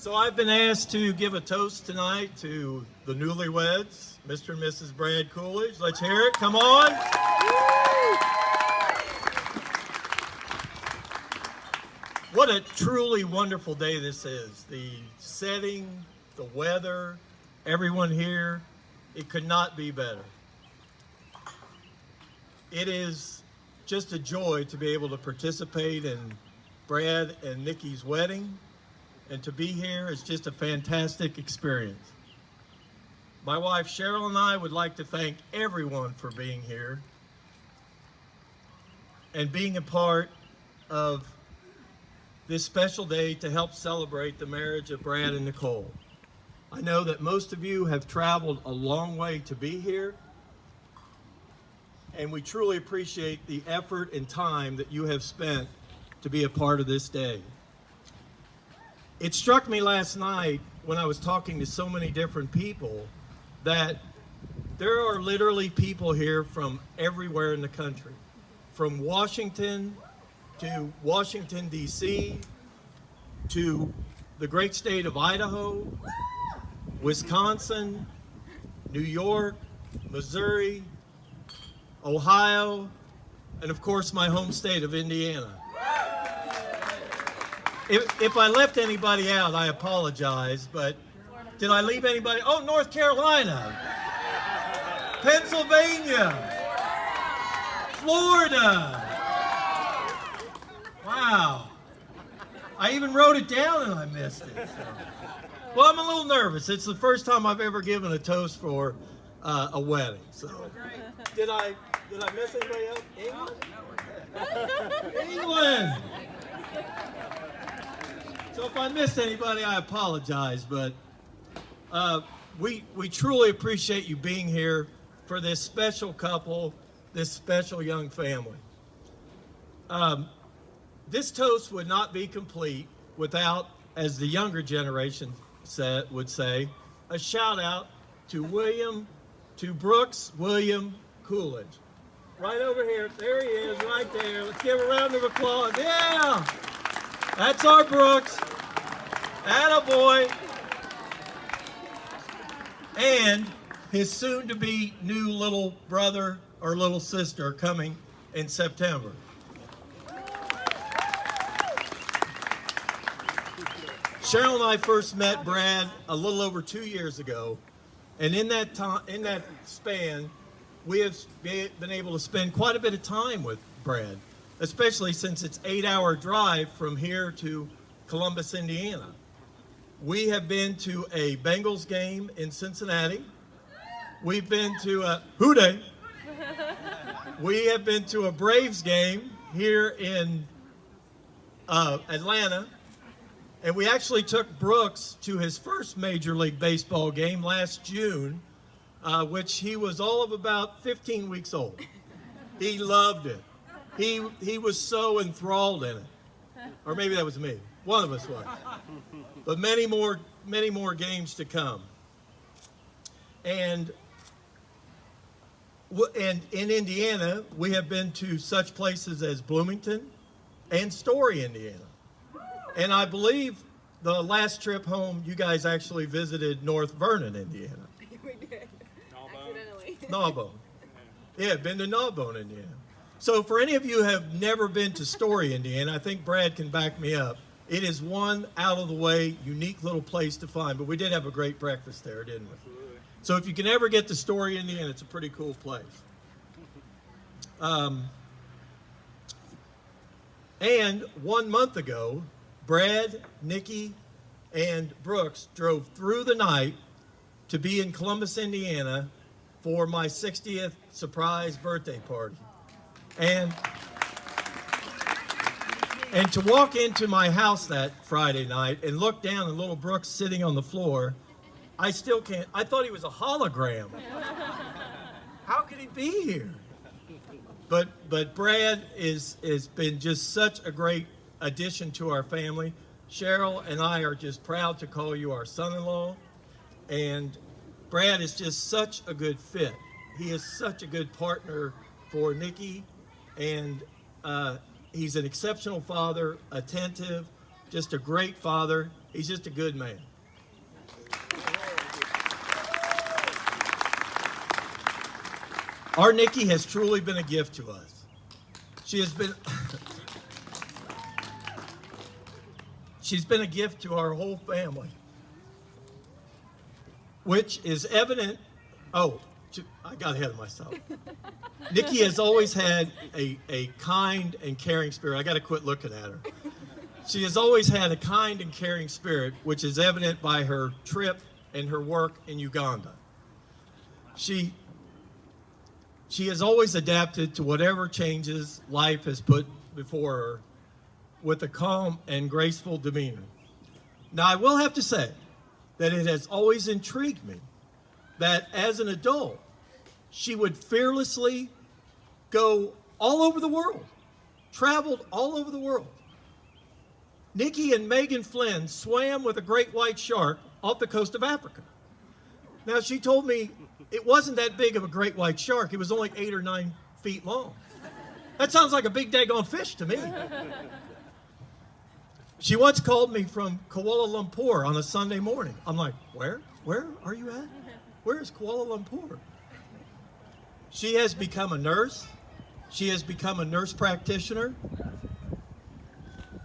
So I've been asked to give a toast tonight to the newlyweds, Mr. and Mrs. Brad Coolidge. Let's hear it. Come on. What a truly wonderful day this is. The setting, the weather, everyone here, it could not be better. It is just a joy to be able to participate in Brad and Nikki's wedding, and to be here is just a fantastic experience. My wife Cheryl and I would like to thank everyone for being here and being a part of this special day to help celebrate the marriage of Brad and Nicole. I know that most of you have traveled a long way to be here, and we truly appreciate the effort and time that you have spent to be a part of this day. It struck me last night when I was talking to so many different people that there are literally people here from everywhere in the country, from Washington to Washington, D.C., to the great state of Idaho, Wisconsin, New York, Missouri, Ohio, and of course my home state of Indiana. If I left anybody out, I apologize, but did I leave anybody? Oh, North Carolina, Pennsylvania, Florida. Wow. I even wrote it down and I missed it. So. Well, I'm a little nervous. It's the first time I've ever given a toast for a wedding. So, did I miss anybody else? England? England. So if I missed anybody, I apologize, but we truly appreciate you being here for this special couple, this special young family. This toast would not be complete without, as the younger generation would say, a shout out to Brooks William Coolidge. Right over here, there he is, right there. Let's give a round of applause. Yeah! That's our Brooks. Attaboy. And his soon-to-be new little brother or little sister coming in September. Cheryl and I first met Brad a little over 2 years ago, and in that span, we have been able to spend quite a bit of time with Brad, especially since it's 8-hour drive from here to Columbus, Indiana. We have been to a Bengals game in Cincinnati. We've been to a Houday. We have been to a Braves game here in Atlanta. And we actually took Brooks to his first Major League Baseball game last June, which he was all of about 15 weeks old. He loved it. He was so enthralled in it. Or maybe that was me. One of us was. But many more games to come. And in Indiana, we have been to such places as Bloomington and Story, Indiana. And I believe the last trip home, you guys actually visited North Vernon, Indiana. We did. Accidentally. Gnawbone. Yeah, been to Gnawbone, Indiana. So for any of you who have never been to Story, Indiana, I think Brad can back me up. It is one out-of-the-way, unique little place to find. But we did have a great breakfast there, didn't we? Absolutely. So if you can ever get to Story, Indiana, it's a pretty cool place. And 1 month ago, Brad, Nikki, and Brooks drove through the night to be in Columbus, Indiana for my 60th surprise birthday party. And to walk into my house that Friday night and look down at little Brooks sitting on the floor, I still can't. I thought he was a hologram. How could he be here? But Brad has been just such a great addition to our family. Cheryl and I are just proud to call you our son-in-law. And Brad is just such a good fit. He is such a good partner for Nikki, and he's an exceptional father, attentive, just a great father. He's just a good man. Our Nikki has truly been a gift to us. She has been she's been a gift to our whole family, which is evident. Oh, I got ahead of myself. Nikki has always had a kind and caring spirit. I got to quit looking at her. She has always had a kind and caring spirit, which is evident by her trip and her work in Uganda. She has always adapted to whatever changes life has put before her with a calm and graceful demeanor. Now, I will have to say that it has always intrigued me that as an adult, she would fearlessly go all over the world, traveled all over the world. Nikki and Megan Flynn swam with a great white shark off the coast of Africa. Now, she told me it wasn't that big of a great white shark. It was only 8 or 9 feet long. That sounds like a big daggone fish to me. She once called me from Kuala Lumpur on a Sunday morning. I'm like, where? Where are you at? Where is Kuala Lumpur? She has become a nurse. She has become a nurse practitioner.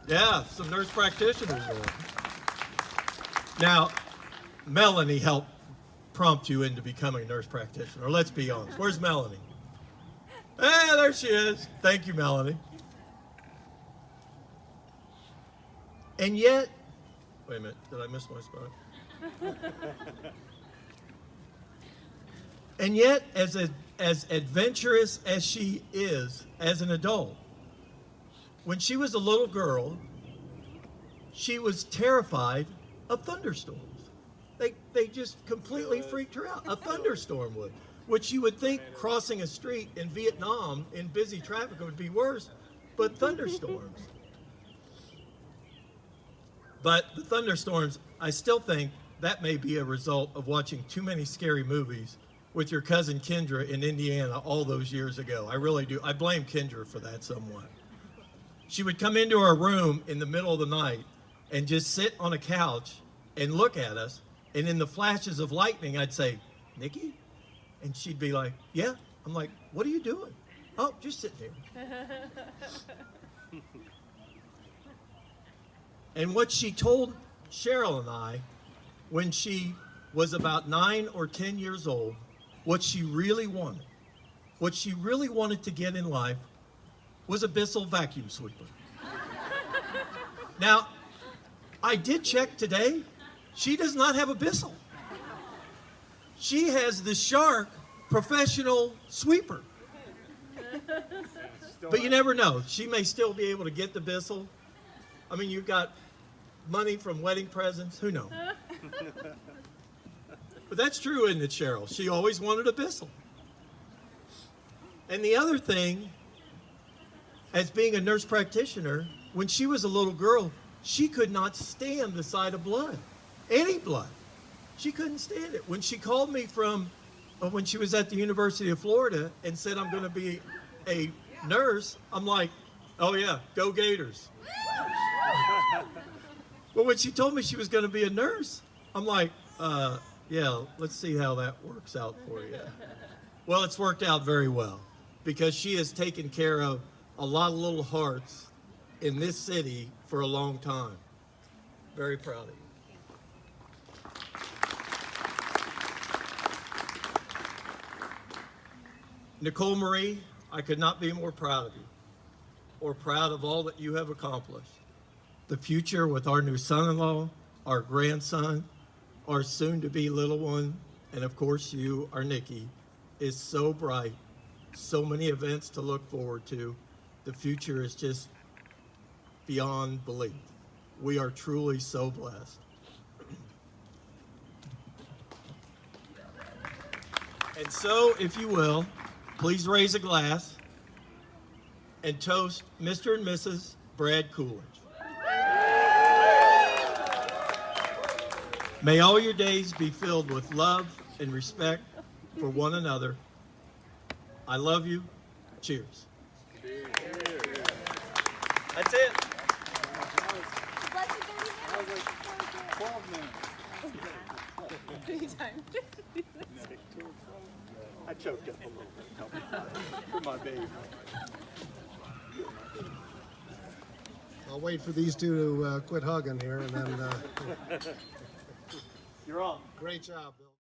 Yeah, some nurse practitioners. Now, Melanie helped prompt you into becoming a nurse practitioner. Let's be honest. Where's Melanie? Hey, there she is. Thank you, Melanie. And yet, wait a minute, did I miss my spot? And yet, as adventurous as she is as an adult, when she was a little girl, she was terrified of thunderstorms. They just completely freaked her out. A thunderstorm would, which you would think crossing a street in Vietnam in busy traffic would be worse, but thunderstorms. But the thunderstorms, I still think that may be a result of watching too many scary movies with your cousin Kendra in Indiana all those years ago. I really do. I blame Kendra for that somewhat. She would come into our room in the middle of the night and just sit on a couch and look at us. And in the flashes of lightning, I'd say, Nikki? And she'd be like, yeah. I'm like, what are you doing? Oh, just sitting here. And what she told Cheryl and I when she was about 9 or 10 years old, what she really wanted to get in life was a Bissell vacuum sweeper. Now, I did check today. She does not have a Bissell. She has the Shark professional sweeper. But you never know. She may still be able to get the Bissell. I mean, you've got money from wedding presents. Who knows? But that's true, isn't it, Cheryl? She always wanted a Bissell. And the other thing, as being a nurse practitioner, when she was a little girl, she could not stand the sight of blood. Any blood. She couldn't stand it. When she called me from, when she was at the University of Florida and said, I'm going to be a nurse, I'm like, oh yeah, go Gators. But when she told me she was going to be a nurse, I'm like, yeah, let's see how that works out for you. Well, it's worked out very well because she has taken care of a lot of little hearts in this city for a long time. Very proud of you. Nicole Marie, I could not be more proud of you or proud of all that you have accomplished. The future with our new son-in-law, our grandson, our soon-to-be little one, and of course you, our Nikki, is so bright. So many events to look forward to. The future is just beyond belief. We are truly so blessed. And so, if you will, please raise a glass and toast Mr. and Mrs. Brad Coolidge. May all your days be filled with love and respect for one another. I love you. Cheers. That's it. Less than 30 minutes. 12 minutes. Anytime. I choked up a little bit for my baby. I'll wait for these two to quit hugging here, and then You're on. great job, Bill.